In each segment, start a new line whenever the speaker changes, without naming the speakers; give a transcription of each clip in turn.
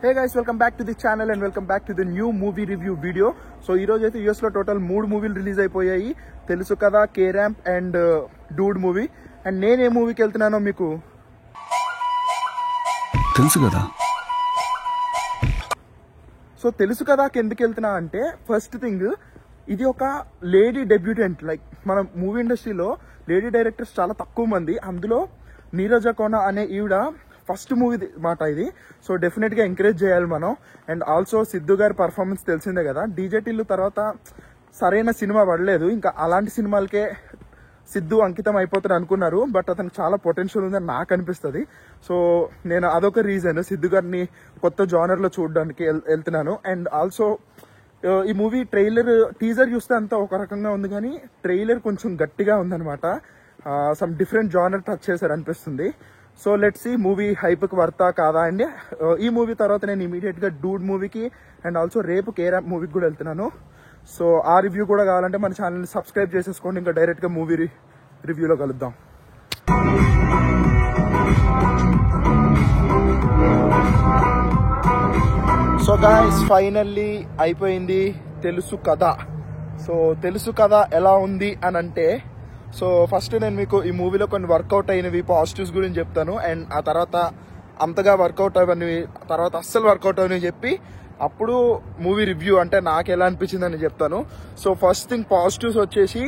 Hey guys, welcome back to the channel and welcome back to the new movie review video. So ee roju aithe US lo total 3 మూవీలు release అయిపోయాయి. తెలుసు కదా, K ramp and Dude movie. And నేను ఏ మూవీకి వెళ్తున్నానో మీకు
తెలుసు కదా.
So తెలుసు కదా ఎందుకు వెళ్తున్నా అంటే, ఫస్ట్ థింగ్ ఇది ఒక లేడీ డెబ్యూటెంట్. లైక్ మన మూవీ ఇండస్ట్రీలో లేడీ డైరెక్టర్స్ చాలా తక్కువ మంది, అందులో నీరజ కోన అనే ఈవిడ ఫస్ట్ మూవీ మాట ఇది. సో డెఫినెట్గా ఎంకరేజ్ చేయాలి మనం. అండ్ ఆల్సో సిద్ధు గారి పర్ఫార్మెన్స్ తెలిసిందే కదా, డీజే టిల్లు తర్వాత సరైన సినిమా పడలేదు. ఇంకా అలాంటి సినిమాలకే సిద్ధు అంకితం అయిపోతాడు అనుకున్నారు, బట్ అతనికి చాలా పొటెన్షియల్ ఉందని నాకు అనిపిస్తుంది. సో నేను అదొక రీజన్ సిద్ధు గారిని కొత్త జానర్లో చూడడానికి వెళ్తున్నాను. అండ్ ఆల్సో ఈ మూవీ టీజర్ చూస్తే అంతా ఒక రకంగా ఉంది, కానీ ట్రైలర్ కొంచెం గట్టిగా ఉందన్నమాట. సమ్ డిఫరెంట్ జానర్ టచ్ చేశారు అనిపిస్తుంది. సో లెట్స్ సీ మూవీ హైప్కి వర్తా కాదా అండి. ఈ మూవీ తర్వాత నేను ఇమీడియట్గా డూడ్ మూవీకి అండ్ ఆల్సో రేపు కే ర్యాంప్ మూవీకి కూడా వెళ్తున్నాను. సో ఆ రివ్యూ కూడా కావాలంటే మన ఛానల్ని సబ్స్క్రైబ్ చేసేసుకోండి. ఇంకా డైరెక్ట్గా మూవీ రివ్యూలో కలుద్దాం. సో గాయ్స్, ఫైనల్లీ అయిపోయింది తెలుసు కదా. సో తెలుసు కదా ఎలా ఉంది అని అంటే, సో ఫస్ట్ నేను మీకు ఈ మూవీలో కొన్ని వర్కౌట్ అయినవి పాజిటివ్స్ గురించి చెప్తాను. అండ్ ఆ తర్వాత అంతగా వర్కౌట్ అవ్వనివి, తర్వాత అస్సలు వర్కౌట్ అవనివి చెప్పి అప్పుడు మూవీ రివ్యూ అంటే నాకు ఎలా అనిపించిందని చెప్తాను. సో ఫస్ట్ థింగ్ పాజిటివ్స్ వచ్చేసి,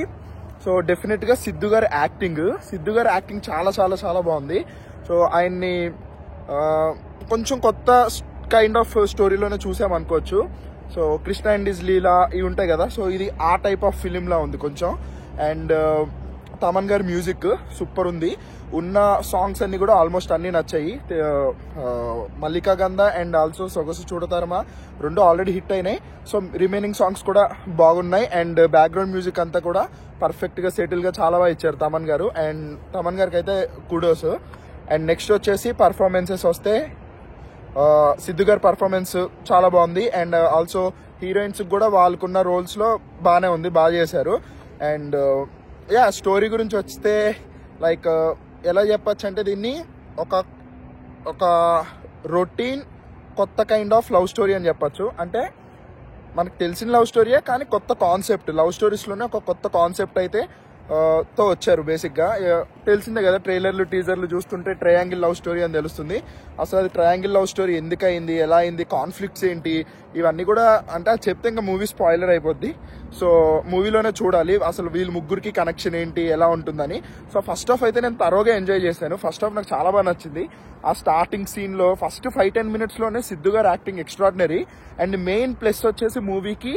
సో డెఫినెట్గా సిద్ధు గారి యాక్టింగ్ చాలా చాలా చాలా బాగుంది. సో ఆయన్ని కొంచెం కొత్త కైండ్ ఆఫ్ స్టోరీలోనే చూసామనుకోవచ్చు. So Krishna and his leela ఇవి ఉంటాయి కదా, సో ఇది ఆ టైప్ ఆఫ్ ఫిలింలా ఉంది కొంచెం. అండ్ తమన్ గారి మ్యూజిక్ సూపర్ ఉంది. ఉన్న సాంగ్స్ అన్ని కూడా ఆల్మోస్ట్ అన్ని నచ్చాయి. మల్లికా గంధ అండ్ ఆల్సో సొగసు చూడతారమా రెండు ఆల్రెడీ హిట్ అయినాయి. సో రిమైనింగ్ సాంగ్స్ కూడా బాగున్నాయి. అండ్ బ్యాక్గ్రౌండ్ మ్యూజిక్ అంతా కూడా పర్ఫెక్ట్ గా సెటిల్ గా చాలా బాగా ఇచ్చారు తమన్ గారు. అండ్ తమన్ గారికి అయితే కుడోస్. అండ్ నెక్స్ట్ వచ్చేసి పర్ఫార్మెన్సెస్ వస్తే, సిద్ధు గారి పర్ఫార్మెన్స్ చాలా బాగుంది. అండ్ ఆల్సో హీరోయిన్స్ కూడా వాళ్ళకున్న రోల్స్ లో బాగానే ఉంది, బాగా చేశారు. అండ్ స్టోరీ గురించి వస్తే, లైక్ ఎలా చెప్పచ్చు అంటే, దీన్ని ఒక రొటీన్ కొత్త కైండ్ ఆఫ్ లవ్ స్టోరీ అని చెప్పచ్చు. అంటే మనకు తెలిసిన లవ్ స్టోరీయే, కానీ కొత్త కాన్సెప్ట్. లవ్ స్టోరీస్లోనే ఒక కొత్త కాన్సెప్ట్ అయితే తో వచ్చారు. బేసిక్గా తెలిసిందే కదా, ట్రైలర్లు టీజర్లు చూస్తుంటే ట్రయాంగిల్ లవ్ స్టోరీ అని తెలుస్తుంది. అసలు అది ట్రయాంగిల్ లవ్ స్టోరీ ఎందుకు అయింది, ఎలా అయింది, కాన్ఫ్లిక్ట్స్ ఏంటి, ఇవన్నీ కూడా అంటే చెప్తే ఇంకా మూవీ స్పాయిలర్ అయిపోద్ది. సో మూవీలోనే చూడాలి అసలు వీళ్ళ ముగ్గురికి కనెక్షన్ ఏంటి, ఎలా ఉంటుందని. సో ఫస్ట్ హాఫ్ అయితే నేను తరోగా ఎంజాయ్ చేశాను. ఫస్ట్ హాఫ్ నాకు చాలా బాగా నచ్చింది. ఆ స్టార్టింగ్ సీన్లో ఫస్ట్ 5-10 minutesలోనే సిద్ధు గారు acting extraordinary. And main plus వచ్చేసి మూవీకి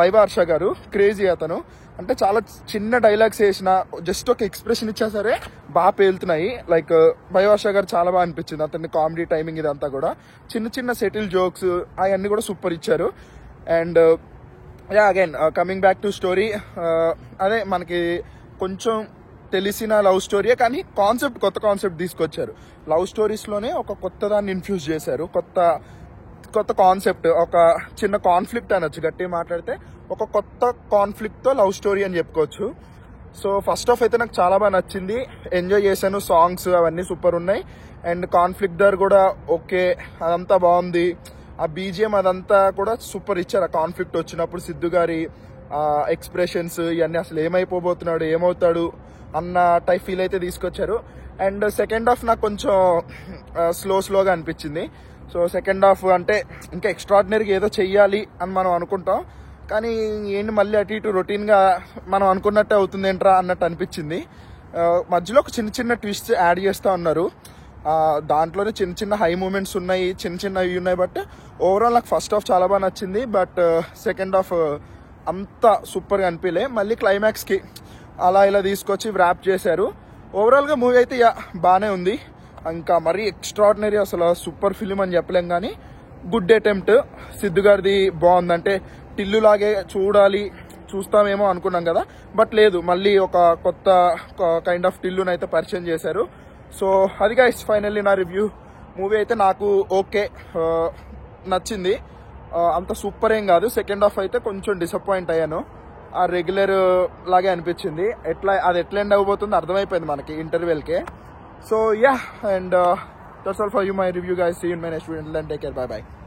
వైవ హర్ష గారు, క్రేజీ అతను. అంటే చాలా చిన్న డైలాగ్స్ వేసిన, జస్ట్ ఒక ఎక్స్ప్రెషన్ ఇచ్చా సరే బాగా పేలుతున్నాయి. లైక్ వైవ హర్ష గారు చాలా బాగా అనిపించింది. అతన్ని కామెడీ టైమింగ్ ఇదంతా కూడా చిన్న చిన్న సెటిల్ జోక్స్ అవన్నీ కూడా సూపర్ ఇచ్చారు. And again coming back to story, అదే మనకి కొంచెం తెలిసిన లవ్ స్టోరీయే, కానీ కొత్త కాన్సెప్ట్ తీసుకొచ్చారు. లవ్ స్టోరీస్లోనే ఒక కొత్త దాన్ని ఇన్ఫ్యూజ్ చేశారు. కొత్త కాన్సెప్ట్, ఒక చిన్న కాన్ఫ్లిక్ట్ అనొచ్చు గట్టిగా మాట్లాడితే, ఒక కొత్త కాన్ఫ్లిక్ట్తో లవ్ స్టోరీ అని చెప్పుకోవచ్చు. సో ఫస్ట్ హాఫ్ అయితే నాకు చాలా బాగా నచ్చింది, ఎంజాయ్ చేశాను. సాంగ్స్ అవన్నీ సూపర్ ఉన్నాయి. అండ్ కాన్ఫ్లిక్ట్ దగ్గర కూడా ఓకే, అదంతా బాగుంది. ఆ బీజిఎం అదంతా కూడా సూపర్ ఇచ్చారు. ఆ కాన్ఫ్లిక్ట్ వచ్చినప్పుడు సిద్ధు గారి ఎక్స్ప్రెషన్స్ ఇవన్నీ, అసలు ఏమైపోబోతున్నాడు, ఏమవుతాడు అన్న టైప్ ఫీల్ అయితే తీసుకొచ్చారు. అండ్ సెకండ్ హాఫ్ నాకు కొంచెం స్లోగా అనిపించింది. సో సెకండ్ హాఫ్ అంటే ఇంకా ఎక్స్ట్రాడినరీగా ఏదో చెయ్యాలి అని మనం అనుకుంటాం, కానీ ఏంటి మళ్ళీ అటు ఇటు రొటీన్గా మనం అనుకున్నట్టే అవుతుంది ఏంట్రా అన్నట్టు అనిపించింది. మధ్యలో ఒక చిన్న ట్విస్ట్ యాడ్ చేస్తూ ఉన్నారు. దాంట్లోనే చిన్న హై మూమెంట్స్ ఉన్నాయి, చిన్న ఇవి ఉన్నాయి. బట్ ఓవరాల్ నాకు ఫస్ట్ హాఫ్ చాలా బాగా నచ్చింది. బట్ సెకండ్ హాఫ్ అంత సూపర్గా అనిపించలే. మళ్ళీ క్లైమాక్స్కి అలా ఇలా తీసుకొచ్చి ర్యాప్ చేశారు. ఓవరాల్గా మూవీ అయితే బాగానే ఉంది. ఇంకా మరీ ఎక్స్ట్రాడినరీ అసలు సూపర్ ఫిలిం అని చెప్పలేం, కానీ గుడ్ అటెంప్ట్. సిద్ధు గారిది బాగుందంటే టిల్లు లాగే చూస్తామేమో అనుకున్నాం కదా, బట్ లేదు, మళ్ళీ ఒక కొత్త కైండ్ ఆఫ్ టిల్లుని అయితే పరిచయం చేశారు. సో అది గైస్ ఫైనల్లీ నా రివ్యూ. మూవీ అయితే నాకు ఓకే, నచ్చింది. అంత సూపర్ ఏం కాదు. సెకండ్ హాఫ్ అయితే కొంచెం డిసప్పాయింట్ అయ్యాను. ఆ రెగ్యులర్ లాగే అనిపించింది. అది ఎట్లా ఎండ్ అవ్వబోతుందో అర్థమైపోయింది మనకి ఇంటర్వెల్కే. So yeah, and that's all for you, my review guys. See you in my next video. Until then, take care. Bye bye.